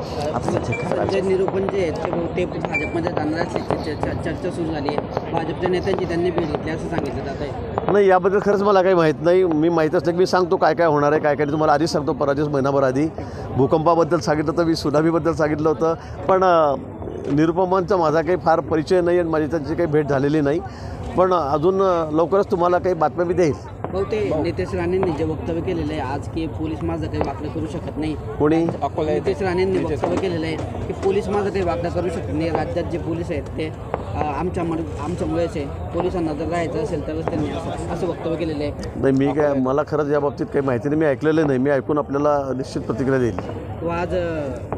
संजय निरूपण जे आहेत ते भाजपमध्ये जाणार असल्याची चर्चा सुरू झाली आहे. भाजपच्या नेत्यांची त्यांनी भेट घेतली असं सांगितलं जात आहे. नाही, याबद्दल खरंच मला काही माहीत नाही. मी माहीत असलं की मी सांगतो काय काय होणार आहे, काय काय तुम्हाला आधीच सांगतो. पराजय महिनाभर आधी भूकंपाबद्दल सांगितलं होतं, मी सुनामीबद्दल सांगितलं होतं. पण निरुपमांचा माझा काही फार परिचय नाही आणि माझी त्यांची काही भेट झालेली नाही. पण अजून लवकरच तुम्हाला काही बातम्या मी देईल. ते नितेश राणेंनी जे वक्तव्य केलेलं आहे आज की पोलीस माझं काही वाकडं करू शकत नाही. कोणी? नितेश राणेंनी वक्तव्य केलेलं आहे की पोलीस माझं काही वाकडं करू शकत नाही. राज्यात जे पोलीस आहेत ते आमच्यामुळेच आहे. पोलिसांना जर राहायचं असेल तरच त्यांनी असं वक्तव्य केलेलं आहे. नाही, मला खरंच या बाबतीत काही माहिती नाही. मी ऐकलेलं नाही. मी ऐकून आपल्याला निश्चित प्रतिक्रिया देईल. तो आज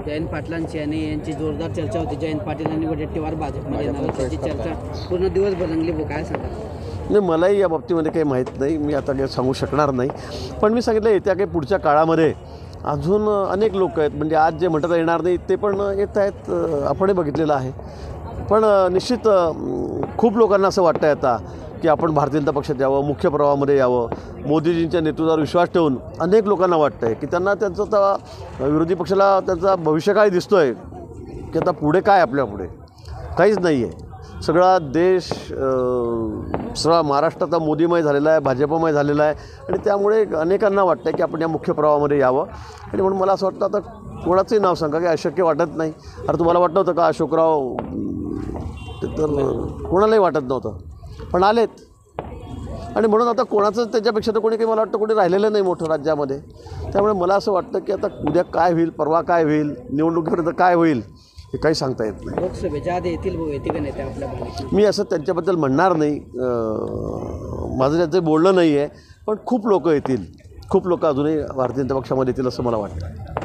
जयंत पाटलांची आणि यांची जोरदार चर्चा होती. जयंत पाटील आणि वडेट्टीवार भाजपमध्ये येणार त्याची चर्चा पूर्ण दिवस बदलली. काय सांगा? नाही, मलाही या बाबतीमध्ये काही माहीत नाही. मी आता काही सांगू शकणार नाही. पण मी सांगितलं येत्या काही पुढच्या काळामध्ये अजून अनेक लोक आहेत. म्हणजे आज जे म्हणता येणार नाही ते पण येत आहेत. आपणही बघितलेलं आहे. पण निश्चित खूप लोकांना असं वाटतं आता की आपण भारतीय जनता पक्षात यावं, मुख्य प्रवाहामध्ये यावं. मोदीजींच्या नेतृत्वावर विश्वास ठेवून अनेक लोकांना वाटतं आहे की त्यांना त्यांचं आता विरोधी पक्षाला त्यांचा भविष्यकाळ दिसतो आहे की आता पुढे काय, आपल्यापुढे काहीच नाही आहे. सगळा देश, सगळा महाराष्ट्राचा मोदीमय झालेला आहे, भाजपमय झालेला आहे. आणि त्यामुळे अनेकांना वाटतं आहे की आपण या मुख्य प्रवाहामध्ये यावं. आणि म्हणून मला असं वाटतं आता कोणाचंही नाव सांगा की अशक्य वाटत नाही. अरे तुम्हाला वाटलं होतं का अशोकराव? तर कोणालाही वाटत नव्हतं, पण आलेत. आणि म्हणून आता कोणाचं त्याच्यापेक्षा तर कोणी काही मला वाटतं कोणी राहिलेलं नाही मोठं राज्यामध्ये. त्यामुळे मला असं वाटतं की आता उद्या काय होईल, परवा काय होईल, निवडणुकीपर्यंत काय होईल हे काही सांगता येत नाही. लोकसभेच्या आधी येतील का नाही आपल्या? मी असं त्यांच्याबद्दल म्हणणार नाही. माझं त्यांचं बोलणं नाही आहे. पण खूप लोक येतील, खूप लोक अजूनही भारतीय जनता पक्षामध्ये येतील असं मला वाटतं.